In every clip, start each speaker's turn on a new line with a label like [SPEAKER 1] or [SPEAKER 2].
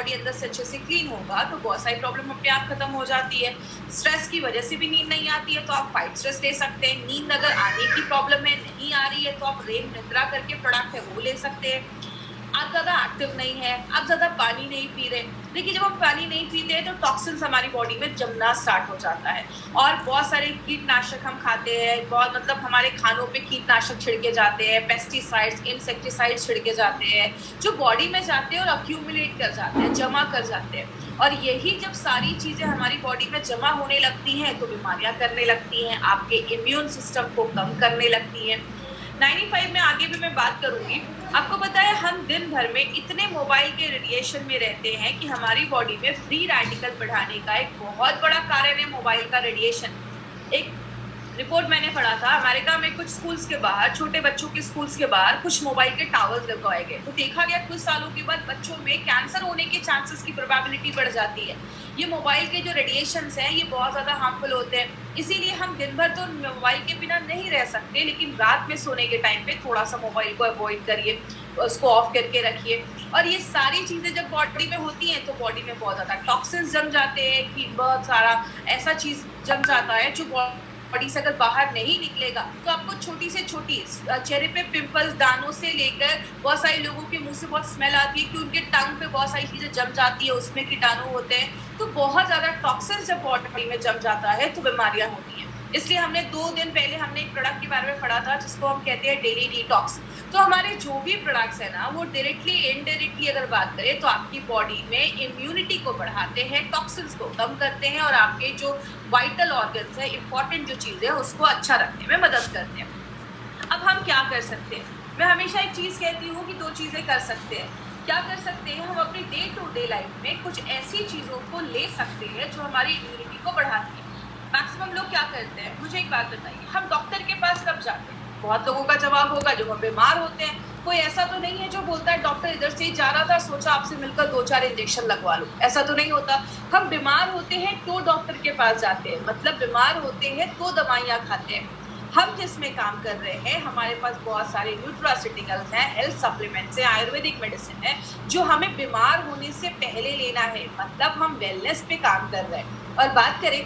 [SPEAKER 1] Body अंदर से अच्छे से क्लीन होगा तो बहुत सारी प्रॉब्लम अपने आप खत्म हो जाती है। स्ट्रेस की वजह से भी नींद नहीं आती है तो आप फाइट स्ट्रेस ले सकते हैं। नींद अगर आने की प्रॉब्लम है, नहीं आ रही है, तो आप रेम निद्रा करके प्रोडक्ट है वो ले सकते हैं। आप ज़्यादा एक्टिव नहीं है, आप ज़्यादा पानी नहीं पी रहे। देखिए, जब हम पानी नहीं पीते हैं तो टॉक्सिन्स हमारी बॉडी में जमना स्टार्ट हो जाता है और बहुत सारे कीटनाशक हम खाते हैं, बहुत मतलब हमारे खानों पे कीटनाशक छिड़के जाते हैं, पेस्टिसाइड्स, इंसेक्टिसाइड्स छिड़के जाते हैं, जो बॉडी में जाते हैं और अक्यूमुलेट कर जाते हैं, जमा कर जाते हैं। और यही जब सारी चीज़ें हमारी बॉडी में जमा होने लगती हैं तो बीमारियाँ करने लगती हैं, आपके इम्यून सिस्टम को कम करने लगती हैं। 95 में आगे भी मैं बात करूंगी। आपको पता है हम दिन भर में इतने मोबाइल के रेडिएशन में रहते हैं कि हमारी बॉडी में फ्री रेडिकल बढ़ाने का एक बहुत बड़ा कारण है मोबाइल का रेडिएशन। एक रिपोर्ट मैंने पढ़ा था, अमेरिका में कुछ स्कूल्स के बाहर, छोटे बच्चों के स्कूल्स के बाहर कुछ मोबाइल के टावर्स लगवाए गए तो देखा गया कुछ सालों के बाद बच्चों में कैंसर होने के चांसेस की प्रोबेबिलिटी बढ़ जाती है। ये मोबाइल के जो रेडिएशंस हैं ये बहुत ज़्यादा हार्मफुल होते हैं, इसीलिए हम दिन भर तो मोबाइल के बिना नहीं रह सकते, लेकिन रात में सोने के टाइम पे थोड़ा सा मोबाइल को अवॉइड करिए, उसको ऑफ करके रखिए। और ये सारी चीज़ें जब बॉडी में होती हैं तो बॉडी में बहुत ज़्यादा टॉक्सिन्स जम जाते हैं कि बहुत सारा ऐसा चीज़ जम जाता है जो बॉडी से अगर बाहर नहीं निकलेगा तो आपको छोटी से छोटी चेहरे पे पिंपल्स, दानों से लेकर बहुत सारे लोगों के मुंह से बहुत स्मेल आती है कि उनके टंग पे बहुत सारी चीजें जम जाती है, उसमें कीटाणु होते हैं। तो बहुत ज्यादा टॉक्सिन जब बॉडी में जम जाता है तो बीमारियां होती हैं। इसलिए हमने 2 दिन पहले हमने एक प्रोडक्ट के बारे में पढ़ा था जिसको हम कहते हैं डेली डिटॉक्स। तो हमारे जो भी प्रोडक्ट्स है ना वो डायरेक्टली इनडायरेक्टली अगर बात करें तो आपकी बॉडी में इम्यूनिटी को बढ़ाते हैं, टॉक्सिन्स को कम करते हैं और आपके जो वाइटल ऑर्गन्स है, इंपॉर्टेंट जो चीज़ है उसको अच्छा रखने में मदद करते हैं। अब हम क्या कर सकते हैं? मैं हमेशा एक चीज़ कहती हूँ कि 2 चीज़ें कर सकते हैं। क्या कर सकते हैं? हम अपनी डे टू डे लाइफ में कुछ ऐसी चीज़ों को ले सकते हैं जो हमारी इम्यूनिटी को बढ़ाती है। मैक्सिमम लोग क्या करते हैं? मुझे एक बात बताइए, हम डॉक्टर के पास कब जाते हैं? बहुत लोगों का जवाब होगा जब हम बीमार होते हैं। कोई ऐसा तो नहीं है जो बोलता है डॉक्टर इधर से ही जा रहा था, सोचा आपसे मिलकर 2-4 इंजेक्शन लगवा लो, ऐसा तो नहीं होता। हम बीमार होते हैं तो डॉक्टर के पास जाते हैं, मतलब बीमार होते हैं तो दवाइयाँ खाते हैं। हम जिसमें काम कर रहे हैं हमारे पास बहुत सारे न्यूट्रास्यूटिकल्स हैं, हेल्थ सप्लीमेंट्स हैं, आयुर्वेदिक मेडिसिन है जो हमें बीमार होने से पहले लेना है, मतलब हम वेलनेस पे काम कर रहे हैं। और बात करें,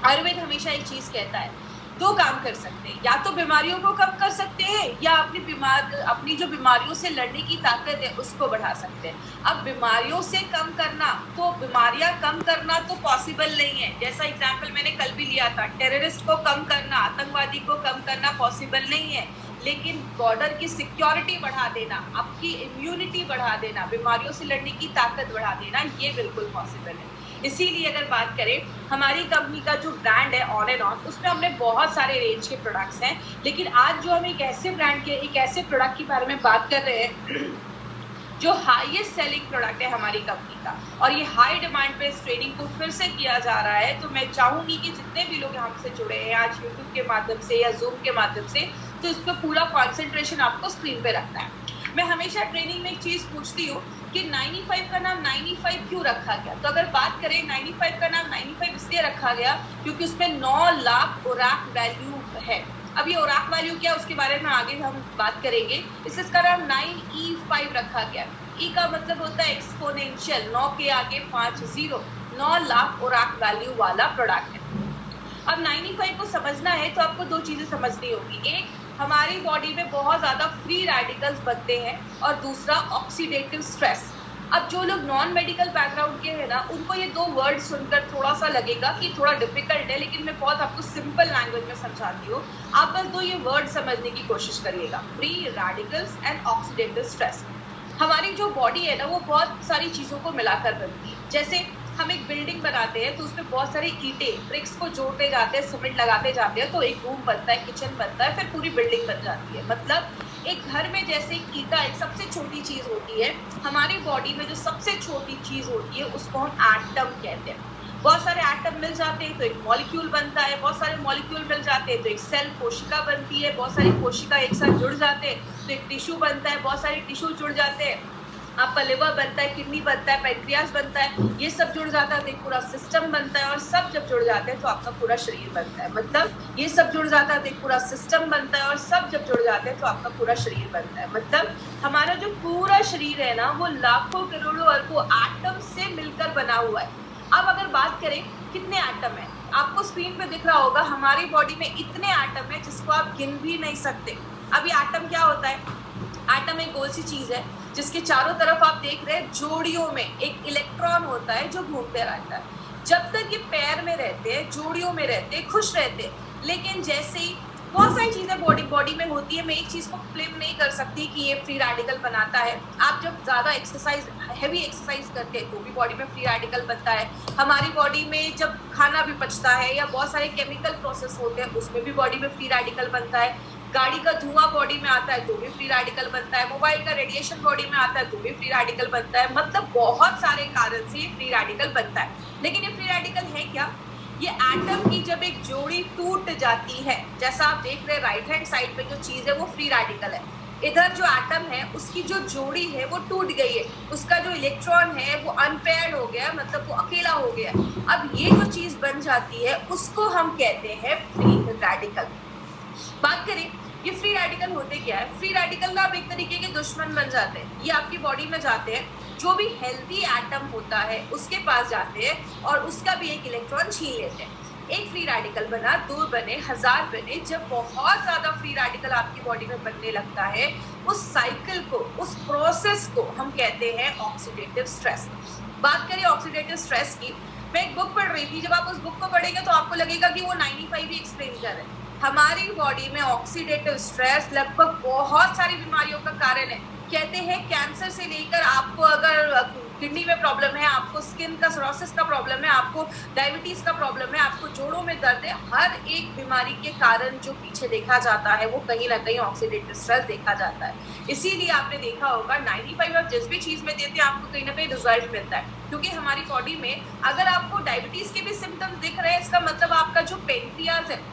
[SPEAKER 1] आयुर्वेद हमेशा एक चीज कहता है 2 काम कर सकते हैं, या तो बीमारियों को कम कर सकते हैं या अपनी जो बीमारियों से लड़ने की ताकत है उसको बढ़ा सकते हैं। अब बीमारियों से कम करना, तो बीमारियां कम करना तो पॉसिबल नहीं है। जैसा एग्जाम्पल मैंने कल भी लिया था, टेररिस्ट को कम करना, आतंकवादी को कम करना पॉसिबल नहीं है, लेकिन बॉर्डर की सिक्योरिटी बढ़ा देना, आपकी इम्यूनिटी बढ़ा देना, बीमारियों से लड़ने की ताकत बढ़ा देना, ये बिल्कुल पॉसिबल है। इसीलिए अगर बात करें, हमारी कंपनी का जो ब्रांड है ऑन एंड ऑन, उसमें हमने बहुत सारे रेंज के प्रोडक्ट्स हैं, लेकिन आज जो हम एक ऐसे ब्रांड के एक ऐसे प्रोडक्ट के बारे में बात कर रहे हैं जो हाईएस्ट सेलिंग प्रोडक्ट है हमारी कंपनी का, और ये हाई डिमांड पे इस ट्रेनिंग को फिर से किया जा रहा है। तो मैं चाहूँगी कि जितने भी लोग हमसे जुड़े हैं आज यूट्यूब के माध्यम से या जूम के माध्यम से, तो इस पर पूरा कॉन्सेंट्रेशन आपको स्क्रीन पे रखना है। मैं हमेशा ट्रेनिंग में एक चीज़ पूछती हूँ कि 95 का नाम 95 क्यों रखा गया? तो अगर बात करें 95 का नाम 95 इसलिए रखा गया क्योंकि उसमें 9 लाख ओराक वैल्यू है। अब ये ओराक वैल्यू क्या है उसके बारे में आगे हम बात करेंगे। इसलिए इसका नाम 9E5 रखा गया। ई का मतलब होता है एक्सपोनेंशियल, 9 के आगे 5 0, 9 लाख ओराक वैल्यू वाला प्रोडक्ट है। अब 95 को समझना है तो आपको 2 चीज़ें समझनी होगी। एक, हमारी बॉडी में बहुत ज़्यादा फ्री रेडिकल्स बनते हैं, और दूसरा ऑक्सीडेटिव स्ट्रेस। अब जो लोग नॉन मेडिकल बैकग्राउंड के हैं ना, उनको ये 2 वर्ड सुनकर थोड़ा सा लगेगा कि थोड़ा डिफिकल्ट है, लेकिन मैं बहुत आपको सिंपल लैंग्वेज में समझाती हूँ। आप बस 2 ये वर्ड समझने की कोशिश करिएगा, free radicals and oxidative stress. हमारी जो बॉडी है ना वो बहुत सारी चीज़ों को मिलाकर बनती है। जैसे हम एक बिल्डिंग बनाते हैं तो उसमें बहुत सारी ईंटें, ब्रिक्स को जोड़ते जाते हैं, सीमेंट लगाते जाते हैं, तो एक रूम बनता है, किचन बनता है, फिर पूरी बिल्डिंग बन जाती है। मतलब एक घर में जैसे एक ईंटा एक सबसे छोटी चीज़ होती है, हमारी बॉडी में जो सबसे छोटी चीज़ होती है उसको हम एटम कहते हैं। बहुत सारे एटम मिल जाते हैं तो एक मॉलिक्यूल बनता है, बहुत सारे मॉलिक्यूल मिल जाते हैं तो एक सेल, कोशिका बनती है, बहुत सारी कोशिका एक साथ जुड़ जाते हैं तो एक टिश्यू बनता है, बहुत सारे टिश्यू जुड़ जाते हैं आपका लिवर बनता है, किडनी बनता है, पैंक्रियाज बनता है, ये सब जुड़ जाता है तो एक पूरा सिस्टम बनता है, और सब जब जुड़ जाते हैं तो आपका पूरा शरीर बनता है। मतलब ये सब जुड़ जाता है तो एक पूरा सिस्टम बनता है, और सब जब जुड़ जाते हैं तो आपका पूरा शरीर बनता है। मतलब हमारा जो पूरा शरीर है ना, वो लाखों करोड़ों अरबों एटम से मिलकर बना हुआ है। अब अगर बात करें कितने एटम है, आपको स्क्रीन पे दिख रहा होगा हमारी बॉडी में इतने एटम है जिसको आप गिन भी नहीं सकते। अब ये एटम क्या होता है? एटम एक गोल सी चीज है जिसके चारों तरफ आप देख रहे हैं जोड़ियों में एक इलेक्ट्रॉन होता है जो घूमते रहता है। जब तक ये पैर में रहते हैं, जोड़ियों में रहते हैं, खुश रहते हैं, लेकिन जैसे ही बहुत सारी चीजें बॉडी में होती है, मैं एक चीज को क्लेम नहीं कर सकती कि ये फ्री रेडिकल बनाता है। आप जब ज्यादा एक्सरसाइज, हैवी एक्सरसाइज करते हैं तो भी बॉडी में फ्री रेडिकल बनता है। हमारी बॉडी में जब खाना भी पचता है या बहुत सारे केमिकल प्रोसेस होते हैं उसमें भी बॉडी में फ्री रेडिकल बनता है। गाड़ी का धुआं बॉडी में आता है तो भी फ्री रेडिकल बनता है। मोबाइल का रेडिएशन बॉडी में आता है तो भी फ्री रेडिकल बनता है। मतलब बहुत सारे कारण से ये फ्री रेडिकल बनता है। लेकिन ये फ्री रेडिकल है क्या? ये एटम की जब एक जोड़ी टूट जाती है, जैसा आप देख रहे हैं राइट हैंड साइड पे जो चीज है वो फ्री रेडिकल है। इधर जो एटम है उसकी जो जोड़ी है वो टूट गई है, उसका जो इलेक्ट्रॉन है वो अनपेयर्ड हो गया, मतलब वो अकेला हो गया। अब ये जो चीज बन जाती है उसको हम कहते हैं फ्री रेडिकल। बात करें ये फ्री रेडिकल होते क्या है? फ्री रेडिकल ना आप एक तरीके के दुश्मन बन जाते हैं। ये आपकी बॉडी में जाते हैं, जो भी हेल्दी एटम होता है उसके पास जाते हैं और उसका भी एक इलेक्ट्रॉन छीन लेते हैं। एक फ्री रेडिकल बना, 2 बने, 1000 बने। जब बहुत ज्यादा फ्री रेडिकल आपकी बॉडी में बनने लगता है, उस साइकिल को, उस प्रोसेस को हम कहते हैं ऑक्सीडेटिव स्ट्रेस। बात करें ऑक्सीडेटिव स्ट्रेस की, मैं एक बुक पढ़ रही थी। जब आप उस बुक को पढ़ेंगे तो आपको लगेगा कि वो 95 भी एक्सप्लेन कर रहे हैं। हमारी बॉडी में ऑक्सीडेटिव स्ट्रेस लगभग बहुत सारी बीमारियों का कारण है। कहते हैं कैंसर से लेकर आपको अगर किडनी में प्रॉब्लम है, आपको स्किन का सोरोसिस का प्रॉब्लम है, आपको डायबिटीज का प्रॉब्लम है, आपको जोड़ों में दर्द है, हर एक बीमारी के कारण जो पीछे देखा जाता है वो कहीं ना कहीं ऑक्सीडेटिव स्ट्रेस देखा जाता है। इसीलिए आपने देखा होगा 95 आप जिस भी चीज में देते हैं आपको कहीं ना कहीं रिजल्ट मिलता है। क्योंकि हमारी बॉडी में अगर आपको डायबिटीज के भी सिम्टम्स दिख रहे हैं, इसका मतलब आपका जो पेनक्रियाज है,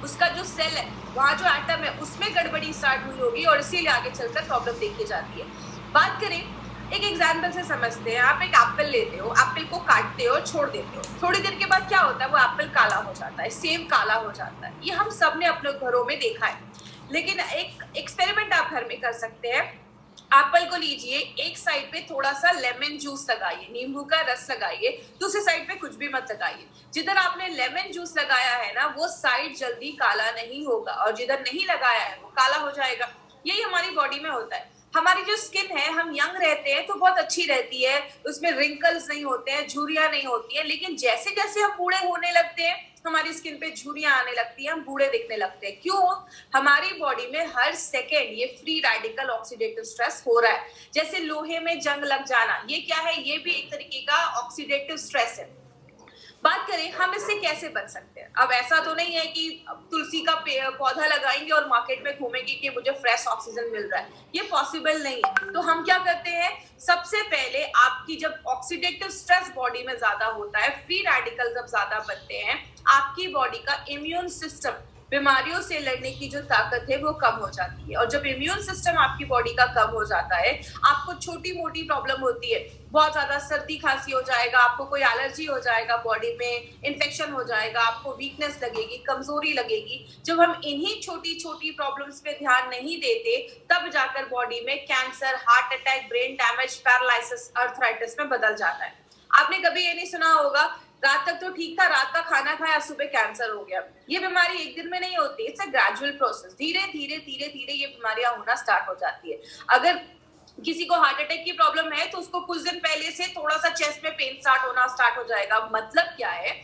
[SPEAKER 1] उसका जो सेल है, वहाँ जो एटम है उसमें गड़बड़ी स्टार्ट हुई होगी और इसीलिए आगे चलकर प्रॉब्लम देखी जाती है। बात करें एक एग्जाम्पल से समझते हैं। आप एक एप्पल लेते हो, एप्पल को काटते हो, छोड़ देते हो, थोड़ी देर के बाद क्या होता है? वो एप्पल काला हो जाता है, सेब काला हो जाता है। ये हम सब ने अपने घरों में देखा है। लेकिन एक एक्सपेरिमेंट आप घर में कर सकते हैं। एप्पल को लीजिए, एक साइड पे थोड़ा सा लेमन जूस लगाइए, नींबू का रस लगाइए, दूसरी साइड पे कुछ भी मत लगाइए। जिधर आपने लेमन जूस लगाया है ना, वो साइड जल्दी काला नहीं होगा, और जिधर नहीं लगाया है वो काला हो जाएगा। यही हमारी बॉडी में होता है। हमारी जो स्किन है, हम यंग रहते हैं तो बहुत अच्छी रहती है, उसमें रिंकल्स नहीं होते हैं, झुर्रियां नहीं होती है। लेकिन जैसे जैसे हम बूढ़े होने लगते हैं, हमारी स्किन पे झुर्रियां आने लगती है, हम बूढ़े दिखने लगते हैं। क्यों? हमारी बॉडी में हर सेकेंड ये फ्री रेडिकल ऑक्सीडेटिव स्ट्रेस हो रहा है। जैसे लोहे में जंग लग जाना, ये क्या है? ये भी एक तरीके का ऑक्सीडेटिव स्ट्रेस है। बात करें हम इससे कैसे बच सकते हैं। अब ऐसा तो नहीं है कि तुलसी का पौधा लगाएंगे और मार्केट में घूमेंगे कि मुझे फ्रेश ऑक्सीजन मिल रहा है, ये पॉसिबल नहीं है। तो हम क्या करते हैं? सबसे पहले आपकी जब ऑक्सीडेटिव स्ट्रेस बॉडी में ज्यादा होता है, फ्री रेडिकल जब ज्यादा बनते हैं, आपकी बॉडी का इम्यून सिस्टम, बीमारियों से लड़ने की जो ताकत है वो कम हो जाती है। और जब इम्यून सिस्टम आपकी बॉडी का कम हो जाता है, आपको छोटी मोटी प्रॉब्लम होती है, बहुत ज्यादा सर्दी खांसी हो जाएगा, आपको कोई एलर्जी हो जाएगा, बॉडी में इन्फेक्शन हो जाएगा, आपको वीकनेस लगेगी, कमजोरी लगेगी। जब हम इन्हीं छोटी छोटी प्रॉब्लम्स पे ध्यान नहीं देते, तब जाकर बॉडी में cancer, heart attack, brain damage, paralysis, arthritis में बदल जाता है। आपने कभी ये नहीं सुना होगा रात तक तो ठीक था, रात का खाना खाया, सुबह कैंसर हो गया। ये बीमारी एक दिन में नहीं होती, इट्स अ ग्रेजुअल प्रोसेस। धीरे धीरे धीरे धीरे ये बीमारियां होना स्टार्ट हो जाती है। अगर किसी को हार्ट अटैक की प्रॉब्लम है तो उसको कुछ दिन पहले से थोड़ा सा चेस्ट में पेन स्टार्ट हो जाएगा। मतलब क्या है?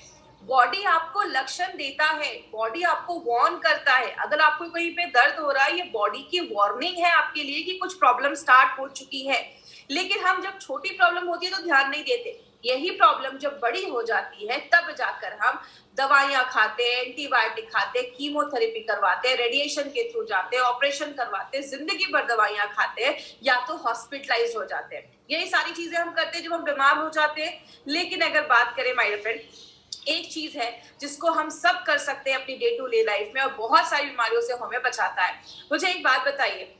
[SPEAKER 1] बॉडी आपको लक्षण देता है, बॉडी आपको वार्न करता है। अगर आपको कहीं पे दर्द हो रहा है, ये बॉडी की वार्निंग है आपके लिए कि कुछ प्रॉब्लम स्टार्ट हो चुकी है। लेकिन हम जब छोटी प्रॉब्लम होती है तो ध्यान नहीं देते। यही प्रॉब्लम जब बड़ी हो जाती है तब जाकर हम दवाइयां खाते हैं, एंटीबायोटिक खाते हैं, कीमोथेरेपी करवाते हैं, रेडिएशन के थ्रू जाते हैं, ऑपरेशन करवाते हैं, जिंदगी भर दवाइयां खाते हैं, या तो हॉस्पिटलाइज हो जाते हैं। यही सारी चीजें हम करते हैं जब हम बीमार हो जाते हैं। लेकिन अगर बात करें माय डियर फ्रेंड, एक चीज है जिसको हम सब कर सकते हैं अपनी डे टू डे लाइफ में और बहुत सारी बीमारियों से हमें बचाता है। मुझे एक बात बताइए,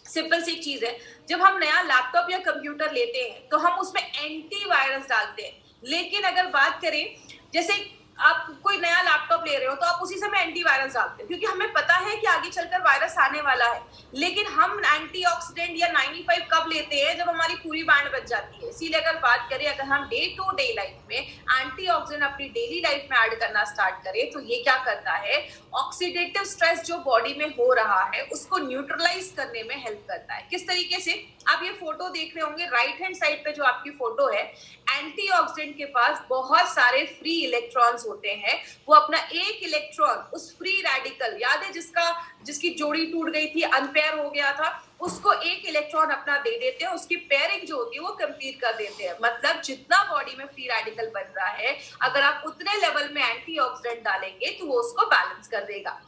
[SPEAKER 1] सिंपल सी एक चीज है, जब हम नया लैपटॉप या कंप्यूटर लेते हैं तो हम उसमें एंटीवायरस डालते हैं, लेकिन अगर बात करें जैसे आप कोई नया लैपटॉप ले रहे हो तो आप उसी समय एंटीवायरस डालते हैं क्योंकि हमें पता है कि आगे चलकर वायरस आने वाला है। लेकिन हम एंटीऑक्सीडेंट या 95 कब लेते हैं, जब हमारी पूरी बैंड बच जाती है। इसीलिए अगर बात करें, अगर हम डे टू डे लाइफ में एंटीऑक्सीडेंट अपनी डेली लाइफ में ऐड करना स्टार्ट करें तो ये क्या करता है, ऑक्सीडेटिव स्ट्रेस जो बॉडी में हो रहा है उसको न्यूट्रलाइज करने में हेल्प करता है। किस तरीके से, आप ये फोटो देख रहे होंगे, राइट हैंड साइड पे जो आपकी फोटो है, एंटीऑक्सीडेंट के पास बहुत सारे फ्री इलेक्ट्रॉन्स होते हैं। वो अपना एक इलेक्ट्रॉन उस फ्री रेडिकल, याद है जिसकी जोड़ी टूट गई थी, अनपेयर हो गया था, उसको एक इलेक्ट्रॉन अपना दे देते हैं, उसकी पेयरिंग जो होती है वो कंप्लीट कर देते हैं। मतलब जितना बॉडी में फ्री रेडिकल बन रहा है, अगर आप उतने लेवल में एंटीऑक्सीडेंट डालेंगे तो वो उसको बैलेंस कर देगा।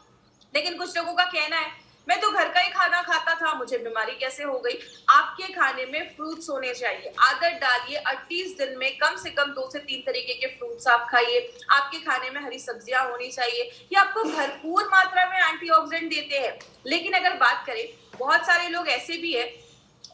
[SPEAKER 1] लेकिन कुछ लोगों का कहना है मैं तो घर का ही खाना खाता था, मुझे बीमारी कैसे हो गई। आपके खाने में फ्रूट्स होने चाहिए, आदत डालिए 38 दिन में कम से कम 2 से 3 तरीके के फ्रूट्स आप खाइए। आपके खाने में हरी सब्जियां होनी चाहिए, ये आपको भरपूर मात्रा में एंटीऑक्सीडेंट देते हैं। लेकिन अगर बात करें, बहुत सारे लोग ऐसे भी है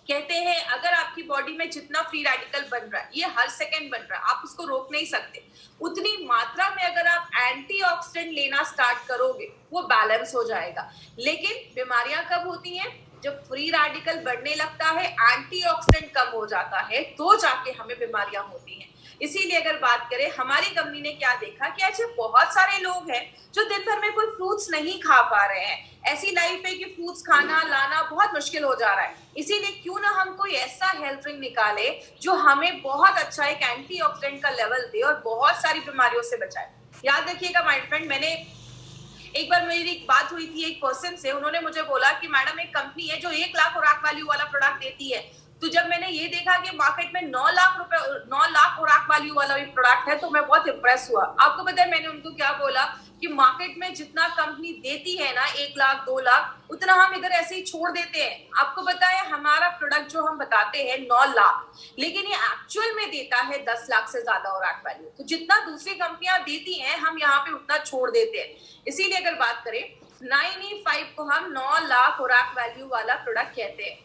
[SPEAKER 1] कहते हैं अगर आपकी बॉडी में जितना फ्री रेडिकल बन रहा है, ये हर सेकंड बन रहा है, आप उसको रोक नहीं सकते, उतनी मात्रा में अगर आप एंटीऑक्सीडेंट लेना स्टार्ट करोगे वो बैलेंस हो जाएगा। लेकिन बीमारियां कब होती हैं, जब फ्री रेडिकल बढ़ने लगता है, एंटीऑक्सीडेंट कम हो जाता है, तो जाके हमें बीमारियां होती हैं। इसीलिए अगर बात करें, हमारी कंपनी ने क्या देखा कि ऐसे बहुत सारे लोग हैं जो दिन भर में कोई फ्रूट्स नहीं खा पा रहे हैं। ऐसी लाइफ है कि फ्रूट्स खाना लाना बहुत मुश्किल हो जा रहा है। इसीलिए क्यों ना हम कोई ऐसा हेल्थ ड्रिंक निकाले जो हमें बहुत अच्छा एक एंटीऑक्सीडेंट का लेवल दे और बहुत सारी बीमारियों से बचाए। याद रखिएगा माय फ्रेंड, मैंने एक बार मेरी एक बात हुई थी एक पर्सन से, उन्होंने मुझे बोला कि मैडम एक कंपनी है जो 1 लाख खुराक वैल्यू वाला प्रोडक्ट देती है। तो जब मैंने ये देखा कि मार्केट में 9 लाख खुराक वैल्यू वाला भी प्रोडक्ट है तो मैं बहुत इंप्रेस हुआ। आपको पता है मैंने उनको क्या बोला कि मार्केट में जितना कंपनी देती है ना 1 लाख 2 लाख, उतना हम इधर ऐसे ही छोड़ देते हैं। आपको पता है हमारा प्रोडक्ट जो हम बताते हैं 9 लाख, लेकिन ये एक्चुअल में देता है 10 लाख से ज्यादा खुराक वैल्यू। तो जितना दूसरी कंपनियां देती हैं हम यहाँ पे उतना छोड़ देते हैं। इसीलिए अगर बात करें, 95 को हम 9 लाख खुराक वैल्यू वाला प्रोडक्ट कहते हैं।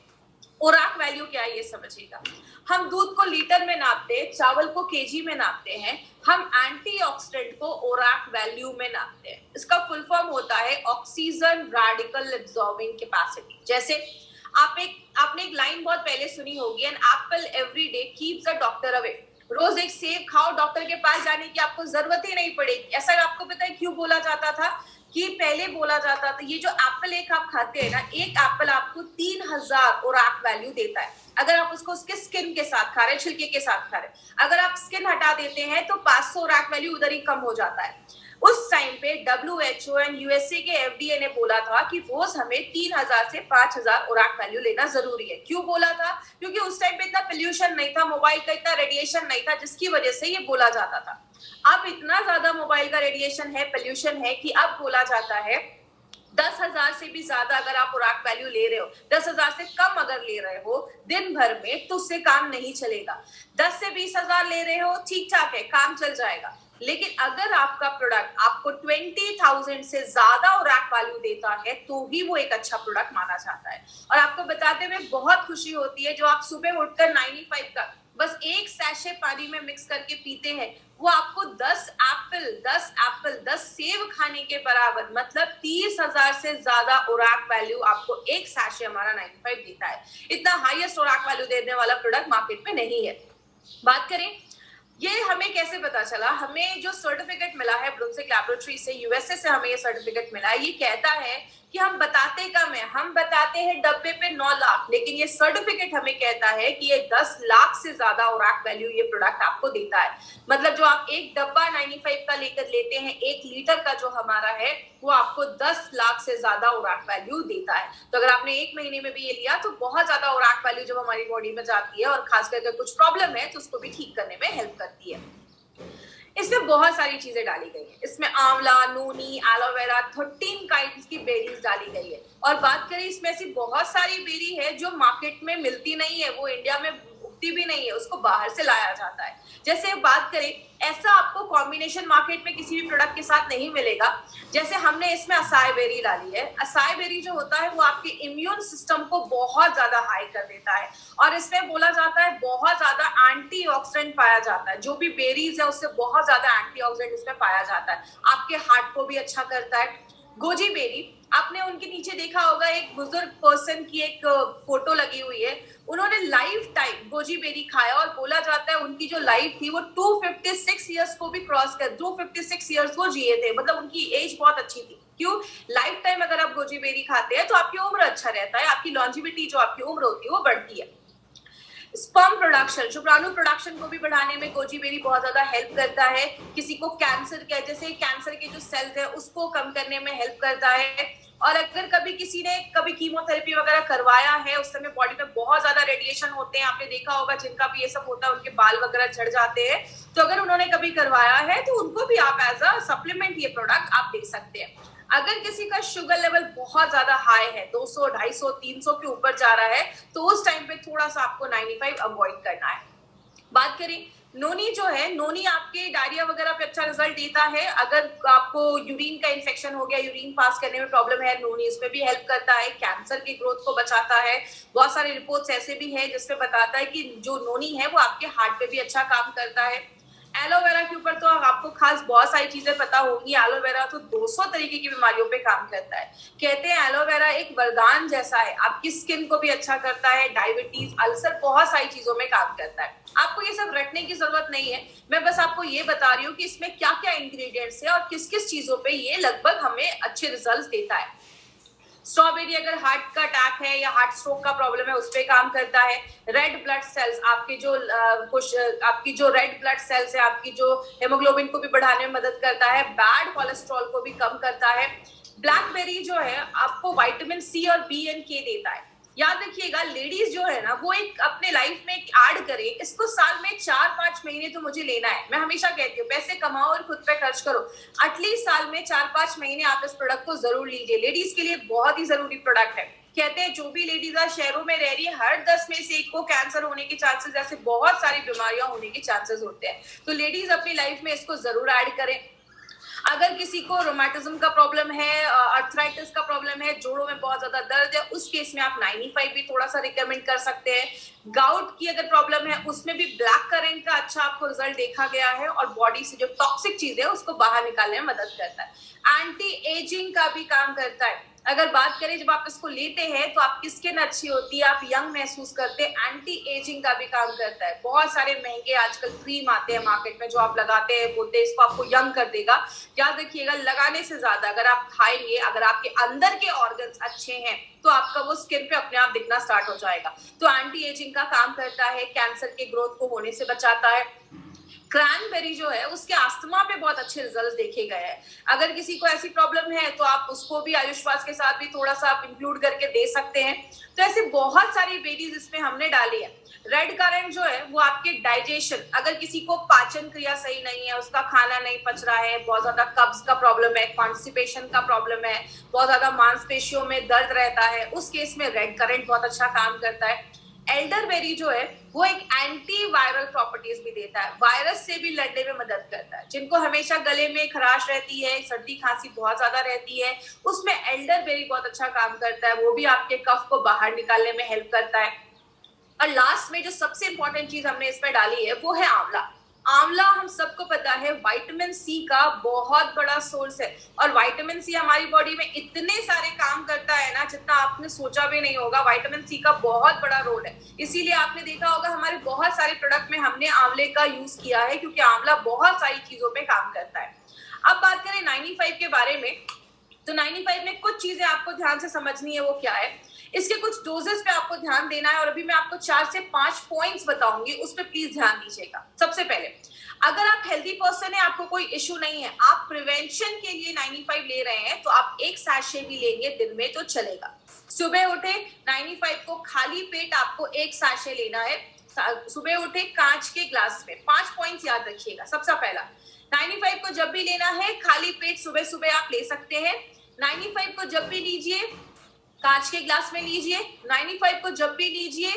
[SPEAKER 1] खुराक वैल्यू क्या है ये समझिएगा। हम दूध को लीटर में नापते हैं, चावल को केजी में नापते हैं, हम एंटीऑक्सीडेंट को खुराक वैल्यू में नापते हैं। इसका फुल फॉर्म होता है ऑक्सीजन रेडिकल एब्जॉर्बिंग कैपेसिटी। जैसे आपने एक लाइन बहुत पहले सुनी होगी, an apple every day keeps the doctor away. रोज एक सेब खाओ, डॉक्टर के पास जाने की आपको जरूरत ही नहीं पड़ेगी। ऐसा आपको पता है क्यों बोला जाता था? कि पहले बोला जाता था ये जो एप्पल एक आप खाते हैं ना, एक एप्पल आपको 3000 खुराक वैल्यू देता है अगर आप उसको उसके स्किन के साथ खा रहे हैं, छिलके के साथ खा रहे हैं। अगर आप स्किन हटा देते हैं तो 500 खुराक वैल्यू उधर ही कम हो जाता है। उस टाइम पे WHO एंड यूएसए के FDA ने बोला था कि रोज हमें 3000 से 5000 खुराक वैल्यू लेना जरूरी है। क्यों बोला था? क्योंकि उस टाइम पे इतना पोल्यूशन नहीं था, मोबाइल का इतना रेडिएशन नहीं था, जिसकी वजह से ये बोला जाता था। अब इतना ज्यादा मोबाइल का रेडिएशन है, पोल्यूशन है, कि अब बोला जाता है 10,000 से भी ज्यादा अगर आप खुराक वैल्यू ले रहे हो, 10,000 से कम अगर ले रहे हो दिन भर में, तो उससे काम नहीं चलेगा। 10 से 20,000 ले रहे हो, ठीक ठाक है, काम चल जाएगा। लेकिन अगर आपका प्रोडक्ट आपको 20,000 से ज्यादा खुराक वैल्यू देता है तो ही वो एक अच्छा प्रोडक्ट माना जाता है। और आपको बताते हुए बहुत खुशी होती है, जो आप सुबह उठकर 95 का बस एक सैशे पानी में मिक्स करके पीते हैं, वो आपको 10 सेब खाने के बराबर, मतलब 30,000 से ज्यादा खुराक वैल्यू आपको एक सैशे हमारा 95 देता है। इतना हाईएस्ट खुराक वैल्यू देने वाला प्रोडक्ट मार्केट में नहीं है। बात करें ये हमें कैसे पता चला, हमें जो सर्टिफिकेट मिला है ब्रुंसविक लैबोरेटरी से, यूएसए से हमें ये सर्टिफिकेट मिला है। ये कहता है कि हम बताते कम है, हम बताते हैं डब्बे पे 9 लाख, लेकिन ये सर्टिफिकेट हमें कहता है कि ये 10 लाख से ज्यादा खुराक वैल्यू ये प्रोडक्ट आपको देता है। मतलब जो आप एक डब्बा 95 का लेकर लेते हैं, 1 लीटर का जो हमारा है, वो आपको 10 लाख से ज्यादा खुराक वैल्यू देता है। तो अगर आपने 1 महीने में भी ये लिया तो बहुत ज्यादा खुराक वैल्यू जब हमारी बॉडी में जाती है, और खास करके कुछ प्रॉब्लम है तो उसको भी ठीक करने में हेल्प करती है। इसमें बहुत सारी चीजें डाली गई है। इसमें आंवला, नूनी, एलोवेरा, 13 काइंड्स की बेरीज डाली गई है। और बात करें, इसमें ऐसी बहुत सारी बेरी है जो मार्केट में मिलती नहीं है, वो इंडिया में उगती भी नहीं है, उसको बाहर से लाया जाता है। जैसे बात करें, ऐसा आपको कॉम्बिनेशन मार्केट में किसी भी प्रोडक्ट के साथ नहीं मिलेगा। जैसे हमने इसमें असाई बेरी डाली है। असाई बेरी जो होता है वो आपके इम्यून सिस्टम को बहुत ज्यादा हाई कर देता है, और इसमें बोला जाता है बहुत ज्यादा एंटीऑक्सीडेंट पाया जाता है। जो भी बेरीज है उससे बहुत ज्यादा एंटीऑक्सीडेंट इसमें पाया जाता है, आपके हार्ट को भी अच्छा करता है। गोजी बेरी, आपने उनके नीचे देखा होगा एक बुजुर्ग पर्सन की एक फोटो लगी हुई है। उन्होंने लाइफ टाइम गोजी बेरी खाया, और बोला जाता है उनकी जो लाइफ थी वो 256 इयर्स को भी क्रॉस कर 256 इयर्स वो जिए थे। मतलब उनकी एज बहुत अच्छी थी। क्यों? लाइफ टाइम अगर आप गोजी बेरी खाते हैं तो आपकी उम्र अच्छा रहता है, आपकी लॉन्जिविटी जो आपकी उम्र होती है वो बढ़ती है। स्पर्म प्रोडक्शन, शुक्राणु प्रोडक्शन को भी बढ़ाने में गोजी बेरी बहुत ज्यादा हेल्प करता है। किसी को कैंसर के, जैसे कैंसर के जो सेल्स है उसको कम करने में हेल्प करता है। और अगर कभी किसी ने कभी कीमोथेरेपी वगैरह करवाया है, उस समय बॉडी में बहुत ज्यादा रेडिएशन होते हैं, आपने देखा होगा जिनका भी ये सब होता है उनके बाल वगैरह झड़ जाते हैं, तो अगर उन्होंने कभी करवाया है तो उनको भी आप एज अ सप्लीमेंट ये प्रोडक्ट आप दे सकते हैं। अगर किसी का शुगर लेवल बहुत ज्यादा हाई है, 200, 250, 300 के ऊपर जा रहा है, तो उस टाइम पे थोड़ा सा आपको 95 अवॉइड करना है। बात करें नोनी जो है, नोनी आपके डायरिया वगैरह पे अच्छा रिजल्ट देता है। अगर आपको यूरिन का इन्फेक्शन हो गया, यूरिन पास करने में प्रॉब्लम है, नोनी इसमें भी हेल्प करता है। कैंसर की ग्रोथ को बचाता है। बहुत सारे रिपोर्ट्स ऐसे भी हैं जिसमें बताता है कि जो नोनी है वो आपके हार्ट पे भी अच्छा काम करता है। एलोवेरा के ऊपर तो आपको खास बहुत सारी चीजें पता होंगी। एलोवेरा तो 200 तरीके की बीमारियों पे काम करता है। कहते हैं एलोवेरा एक वरदान जैसा है, आपकी स्किन को भी अच्छा करता है, डायबिटीज, अल्सर, बहुत सारी चीजों में काम करता है। आपको ये सब रटने की जरूरत नहीं है, मैं बस आपको ये बता रही हूँ कि इसमें क्या क्या इंग्रेडिएंट्स है और किस किस चीजों पे ये लगभग हमें अच्छे रिजल्ट देता है। स्ट्रॉबेरी अगर हार्ट का अटैक है या हार्ट स्ट्रोक का प्रॉब्लम है उस पर काम करता है। रेड ब्लड सेल्स, आपके जो आपकी जो रेड ब्लड सेल्स है, आपकी जो हेमोग्लोबिन को भी बढ़ाने में मदद करता है। बैड कोलेस्ट्रॉल को भी कम करता है। ब्लैकबेरी जो है आपको विटामिन सी और बी एंड के देता है। याद रखिएगा, लेडीज जो है ना वो एक अपने लाइफ में ऐड करे, इसको साल में 4-5 महीने तो मुझे लेना है। मैं हमेशा कहती हूँ पैसे कमाओ और खुद पे खर्च करो। एटलीस्ट साल में 4-5 महीने आप इस प्रोडक्ट को जरूर लीजिए। लेडीज के लिए बहुत ही जरूरी प्रोडक्ट है। कहते हैं जो भी लेडीज आज शहरों में रह रही है, हर 10 में से एक को कैंसर होने के चांसेस, ऐसे बहुत सारी बीमारियां होने के चांसेस होते हैं। तो लेडीज अपनी लाइफ में इसको जरूर ऐड करें। अगर किसी को रोमेटिज्म का प्रॉब्लम है, अर्थराइटिस का प्रॉब्लम है, जोड़ों में बहुत ज्यादा दर्द है, उस केस में आप 95 भी थोड़ा सा रिकमेंड कर सकते हैं। गाउट की अगर प्रॉब्लम है उसमें भी ब्लैक करेंट का अच्छा आपको रिजल्ट देखा गया है, और बॉडी से जो टॉक्सिक चीजें है उसको बाहर निकालने में मदद करता है। एंटी एजिंग का भी काम करता है। अगर बात करें जब आप इसको लेते हैं तो आपकी स्किन अच्छी होती है, आप यंग महसूस करते हैं। एंटी एजिंग का भी काम करता है। बहुत सारे महंगे आजकल क्रीम आते हैं मार्केट में जो आप लगाते हैं, बोलते हैं इसको आपको यंग कर देगा। याद रखिएगा, लगाने से ज्यादा अगर आप खाएंगे, अगर आपके अंदर के ऑर्गन्स अच्छे हैं तो आपका वो स्किन पे अपने आप दिखना स्टार्ट हो जाएगा। तो एंटी एजिंग का काम करता है, कैंसर के ग्रोथ को होने से बचाता है। क्रैनबेरी जो है उसके अस्थमा पे बहुत अच्छे रिजल्ट्स देखे गए हैं। अगर किसी को ऐसी प्रॉब्लम है तो आप उसको भी आयुष्वास के साथ भी थोड़ा सा आप इंक्लूड करके दे सकते हैं। तो ऐसे बहुत सारी बेरीज इसमें हमने डाली है। रेड करंट जो है वो आपके डाइजेशन, अगर किसी को पाचन क्रिया सही नहीं है, उसका खाना नहीं पच रहा है, बहुत ज्यादा कब्ज का प्रॉब्लम है, कॉन्स्टिपेशन का प्रॉब्लम है, बहुत ज्यादा मांसपेशियों में दर्द रहता है, उस केस में रेड करंट बहुत अच्छा काम करता है। एल्डरबेरी जो है वो एक एंटी वायरल प्रॉपर्टीज भी देता है, वायरस से भी लड़ने में मदद करता है। जिनको हमेशा गले में खराश रहती है, सर्दी खांसी बहुत ज्यादा रहती है, उसमें एल्डरबेरी बहुत अच्छा काम करता है। वो भी आपके कफ को बाहर निकालने में हेल्प करता है। और लास्ट में जो सबसे इंपॉर्टेंट चीज हमने इसमें डाली है वो है आंवला। आंवला हम सबको पता है विटामिन सी का बहुत बड़ा सोर्स है, और विटामिन सी हमारी बॉडी में इतने सारे काम करता है ना जितना आपने सोचा भी नहीं होगा। विटामिन सी का बहुत बड़ा रोल है, इसीलिए आपने देखा होगा हमारे बहुत सारे प्रोडक्ट में हमने आंवले का यूज किया है, क्योंकि आंवला बहुत सारी चीजों पे काम करता है। अब बात करें 95 के बारे में, तो 95 में कुछ चीजें आपको ध्यान से समझनी है। वो क्या है? इसके कुछ डोजेस पे आपको ध्यान देना है, और अभी मैं आपको 4 से 5 पॉइंट्स बताऊंगी, उस पे प्लीज ध्यान दीजिएगा। सबसे पहले, अगर आप हेल्दी पर्सन है, आपको कोई इश्यू नहीं है, आप प्रिवेंशन के लिए 95 ले रहे हैं, तो आप एक सैशे भी लेंगे दिन में तो चलेगा। सुबह उठे 95 को खाली पेट आपको एक सैशे लेना है। सुबह उठे कांच के ग्लास में। 5 पॉइंट्स याद रखिएगा। सबसे पहला, 95 को जब भी लेना है खाली पेट सुबह सुबह आप ले सकते हैं। 95 को जब भी लीजिए कांच के ग्लास में लीजिए। 95 को जब भी लीजिए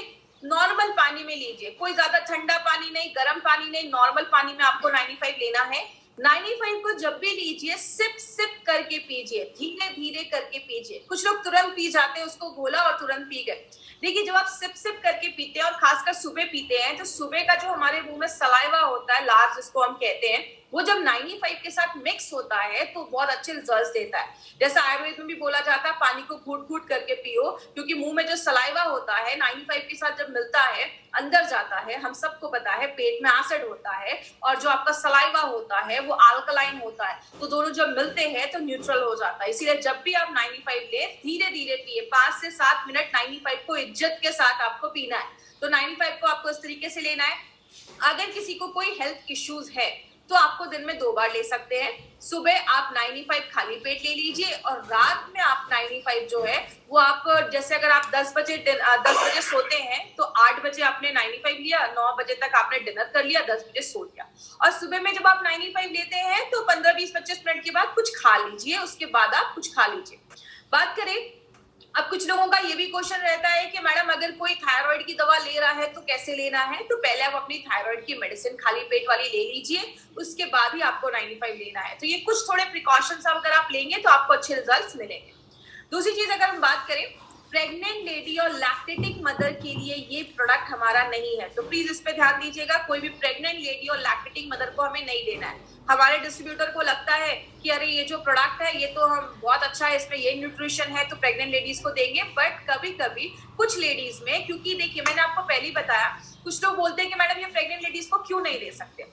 [SPEAKER 1] नॉर्मल पानी में लीजिए, कोई ज्यादा ठंडा पानी नहीं, गर्म पानी नहीं, नॉर्मल पानी में आपको 95 लेना है। 95 को जब भी लीजिए सिप सिप करके पीजिए, धीरे धीरे करके पीजिए। कुछ लोग तुरंत पी जाते हैं, उसको घोला और तुरंत पी गए। देखिए जब आप सिप सिप करके पीते हैं और खासकर सुबह पीते हैं, तो सुबह का जो हमारे मुंह में सलाइवा होता है, लार जिसको हम कहते हैं, वो जब 95 के साथ मिक्स होता है तो बहुत अच्छे रिजल्ट्स देता है। जैसा आयुर्वेद में भी बोला जाता है पानी को घूट घूट करके पियो, क्योंकि मुंह में जो सलाइवा होता है 95 के साथ जब मिलता है अंदर जाता है, हम सबको पता है पेट में एसिड होता है और जो आपका सलाइवा होता है वो अल्कलाइन होता है, तो दोनों जब मिलते हैं तो न्यूट्रल हो जाता है। इसीलिए जब भी आप 95 ले धीरे धीरे पिए, 5 से 7 मिनट 95 को इज्जत के साथ आपको पीना है। तो 95 को आपको इस तरीके से लेना है। अगर किसी को कोई हेल्थ इश्यूज है तो आपको दिन में 2 बार ले सकते हैं। सुबह आप 95 खाली पेट ले लीजिए और रात में आप 95 जो है वो आप, जैसे अगर आप 10 बजे सोते हैं तो 8 बजे आपने 95 लिया, 9 बजे तक आपने डिनर कर लिया, 10 बजे सो लिया। और सुबह में जब आप 95 लेते हैं तो 15-20-25 मिनट के बाद कुछ खा लीजिए, उसके बाद आप कुछ खा लीजिए। बात करें, अब कुछ लोगों का ये भी क्वेश्चन रहता है कि मैडम अगर कोई थायराइड की दवा ले रहा है तो कैसे लेना है? तो पहले आप अपनी थायराइड की मेडिसिन खाली पेट वाली ले लीजिए, उसके बाद ही आपको 95 लेना है। तो ये कुछ थोड़े प्रिकॉशंस अगर आप लेंगे तो आपको अच्छे रिजल्ट्स मिलेंगे। दूसरी चीज अगर हम बात करें, प्रेग्नेंट लेडी और लैक्टेटिंग मदर के लिए ये प्रोडक्ट हमारा नहीं है, तो प्लीज इस पे ध्यान दीजिएगा। कोई भी प्रेग्नेंट लेडी और लैक्टेटिंग मदर को हमें नहीं देना है। हमारे डिस्ट्रीब्यूटर को लगता है कि अरे ये जो प्रोडक्ट है ये तो हम बहुत अच्छा है, इसमें ये न्यूट्रिशन है, तो प्रेग्नेंट लेडीज को देंगे। बट कभी कभी कुछ लेडीज में, क्योंकि देखिए मैंने आपको पहले ही बताया, कुछ लोग बोलते हैं कि मैडम ये प्रेग्नेंट लेडीज को क्यों नहीं दे सकते।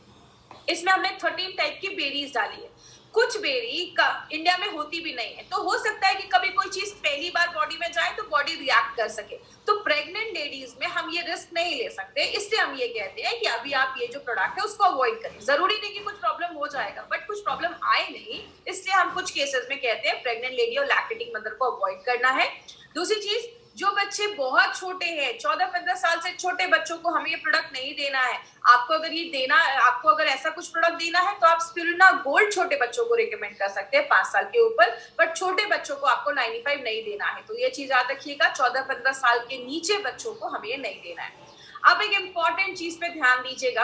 [SPEAKER 1] इसमें हमने 13 टाइप की बेरीज डाली है। कुछ बेरी का इंडिया में होती भी नहीं है, तो हो सकता है कि कभी कोई चीज पहली बार बॉडी में जाए तो बॉडी रिएक्ट कर सके। तो प्रेग्नेंट लेडीज में हम ये रिस्क नहीं ले सकते, इसलिए हम ये कहते हैं कि अभी आप ये जो प्रोडक्ट है उसको अवॉइड करें। जरूरी नहीं कि कुछ प्रॉब्लम हो जाएगा, बट कुछ प्रॉब्लम आए नहीं, इसलिए हम कुछ केसेस में कहते हैं प्रेग्नेंट लेडी और लैक्टेटिंग मदर को अवॉइड करना है। दूसरी चीज, जो बच्चे बहुत छोटे हैं, 14-15 साल से छोटे बच्चों को हमें ये प्रोडक्ट नहीं देना है। आपको अगर ये देना, आपको अगर ऐसा कुछ प्रोडक्ट देना है तो आप स्पिरुलिना गोल्ड छोटे बच्चों को रेकमेंड कर सकते हैं 5 साल के ऊपर, बट छोटे बच्चों को आपको 95 नहीं देना है। तो ये चीज याद रखिएगा, 14-15 साल के नीचे बच्चों को हमें ये नहीं देना है। अब एक इम्पॉर्टेंट चीज पे ध्यान दीजिएगा,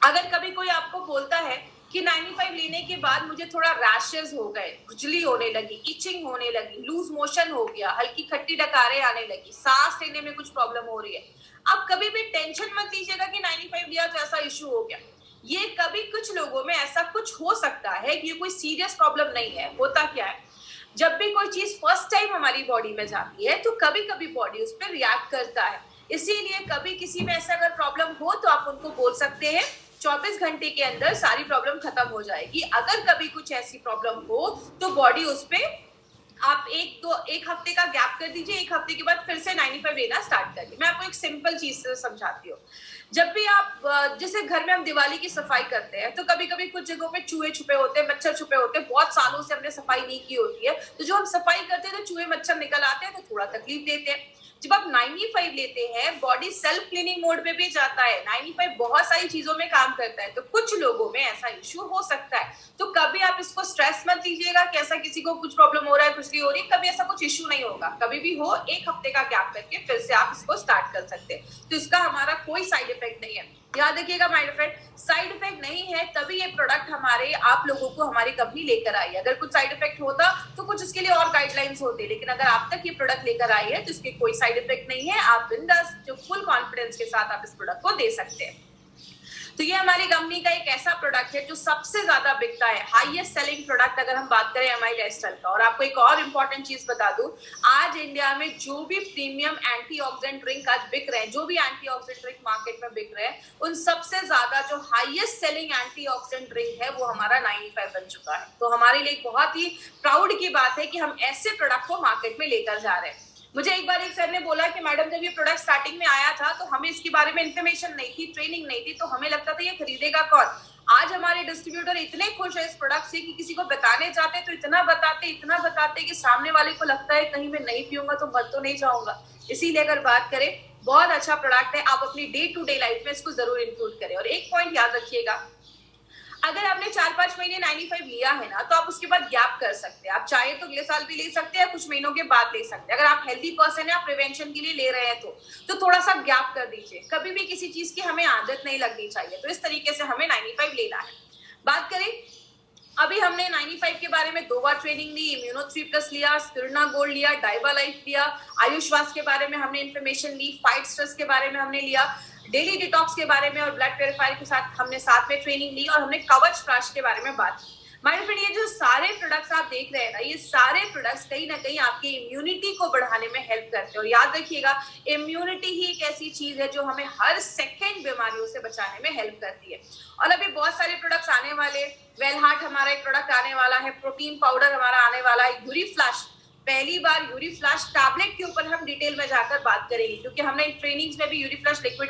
[SPEAKER 1] अगर कभी कोई आपको बोलता है कि 95 लेने के बाद मुझे थोड़ा रैशेस हो गए, खुजली होने लगी, इचिंग होने लगी, लूज मोशन हो गया, हल्की खट्टी डकारें आने लगी, सांस लेने में कुछ प्रॉब्लम हो रही है, अब कभी भी टेंशन मत लीजिएगा कि 95 लिया तो ऐसा इश्यू हो गया। ये कभी कुछ लोगों में ऐसा कुछ हो सकता है कि ये कोई सीरियस प्रॉब्लम नहीं है। होता क्या है, जब भी कोई चीज फर्स्ट टाइम हमारी बॉडी में जाती है तो कभी कभी बॉडी उस पर रिएक्ट करता है। इसीलिए कभी किसी में ऐसा अगर प्रॉब्लम हो तो आप उनको बोल सकते हैं 24 घंटे के अंदर सारी प्रॉब्लम खत्म हो जाएगी। अगर कभी कुछ ऐसी प्रॉब्लम हो तो बॉडी उस पे आप एक हफ्ते का गैप कर दीजिए, 1 हफ्ते के बाद फिर से 95 लेना स्टार्ट करिए। मैं आपको एक सिंपल चीज से समझाती हूँ। जब भी आप, जैसे घर में हम दिवाली की सफाई करते हैं तो कभी कभी कुछ जगहों पे चूहे छुपे होते हैं, मच्छर छुपे होते हैं, बहुत सालों से हमने सफाई नहीं की होती है, तो जो हम सफाई करते हैं तो चूहे मच्छर निकल आते हैं, तो थोड़ा तकलीफ देते हैं। जब आप 95 लेते हैं, बॉडी सेल्फ क्लीनिंग मोड पे भी जाता है, 95 बहुत सारी चीजों में काम करता है, तो कुछ लोगों में ऐसा इश्यू हो सकता है। तो कभी आप इसको स्ट्रेस मत लीजिएगा कि ऐसा किसी को कुछ प्रॉब्लम हो रहा है, खुजली हो रही है, कभी ऐसा कुछ इश्यू नहीं होगा। कभी भी हो 1 हफ्ते का गैप करके फिर से आप इसको स्टार्ट कर सकते हैं। तो इसका हमारा कोई साइड इफेक्ट नहीं है, याद रखिएगा। साइड इफेक्ट नहीं है तभी ये प्रोडक्ट हमारे आप लोगों को हमारी कंपनी लेकर आई है। अगर कुछ साइड इफेक्ट होता तो कुछ इसके लिए और गाइडलाइंस होते, लेकिन अगर आप तक ये प्रोडक्ट लेकर आई है तो इसके कोई साइड इफेक्ट नहीं है। आप बिंदास जो फुल कॉन्फिडेंस के साथ आप इस प्रोडक्ट को दे सकते हैं। तो ये हमारी कंपनी का एक ऐसा प्रोडक्ट है जो सबसे ज्यादा बिकता है, हाईएस्ट सेलिंग प्रोडक्ट अगर हम बात करें एमआई लाइफस्टाइल का। और आपको एक और इम्पोर्टेंट चीज बता दूं, आज इंडिया में जो भी प्रीमियम एंटीऑक्सीडेंट ड्रिंक आज बिक रहे हैं, जो भी एंटीऑक्सीडेंट ड्रिंक मार्केट में बिक रहे हैं, उन सबसे ज्यादा जो हाईएस्ट सेलिंग एंटीऑक्सीडेंट ड्रिंक है वो हमारा 95 बन चुका है। तो हमारे लिए बहुत ही प्राउड की बात है कि हम ऐसे प्रोडक्ट को मार्केट में लेकर जा रहे हैं। मुझे एक बार एक सर ने बोला कि मैडम जब ये प्रोडक्ट स्टार्टिंग में आया था तो हमें इसके बारे में इन्फॉर्मेशन नहीं थी, ट्रेनिंग नहीं थी, तो हमें लगता था ये खरीदेगा कौन। आज हमारे डिस्ट्रीब्यूटर इतने खुश है इस प्रोडक्ट से कि किसी को बताने जाते तो इतना बताते कि सामने वाले को लगता है कहीं मैं नहीं पीऊंगा तो मर तो नहीं जाऊंगा। इसीलिए अगर बात करें, बहुत अच्छा प्रोडक्ट है, आप अपनी डे टू डे लाइफ में इसको जरूर इंक्लूड करें। और एक पॉइंट याद रखिएगा, अगर आपने 4-5 महीने 95 लिया है ना, तो आप उसके बाद गैप कर सकते हैं। आप चाहे तो अगले साल भी ले सकते हैं, कुछ महीनों के बाद ले सकते हैं। अगर आप हेल्दी पर्सन है, आप प्रिवेंशन के लिए ले रहे हैं तो थोड़ा सा गैप कर दीजिए। कभी भी किसी चीज की हमें आदत नहीं लगनी चाहिए, तो इस तरीके से हमें 95 लेना है। बात करें, अभी हमने 95 के बारे में 2 बार ट्रेनिंग ली, इम्यूनो 3+ लिया, स्पिरुलिना गोल्ड लिया, डाइवा लाइफ लिया, आयुष्वास के बारे में हमने इन्फॉर्मेशन ली, फाइट स्ट्रेस के बारे में हमने लिया, डेली डिटॉक्स के बारे में और ब्लड प्योरीफायर के साथ हमने साथ में ट्रेनिंग ली और हमने कवच प्राश के बारे में बात की। माय फ्रेंड, ये जो सारे प्रोडक्ट्स आप देख रहे हैं ना, ये सारे प्रोडक्ट्स कहीं ना कहीं आपकी इम्यूनिटी को बढ़ाने में हेल्प करते हैं। और याद रखिएगा, इम्यूनिटी ही एक ऐसी चीज है जो हमें हर सेकेंड बीमारियों से बचाने में हेल्प करती है। और अभी बहुत सारे प्रोडक्ट्स आने वाले, वेलहार्ट हमारा एक प्रोडक्ट आने वाला है, प्रोटीन पाउडर हमारा आने वाला है, यूरी फ्लैश। पहली बार यूरी फ्लैश टैबलेट के ऊपर हम डिटेल में जाकर बात करेंगे, क्योंकि हमने ट्रेनिंग्स में भी यूरी फ्लैश लिक्विड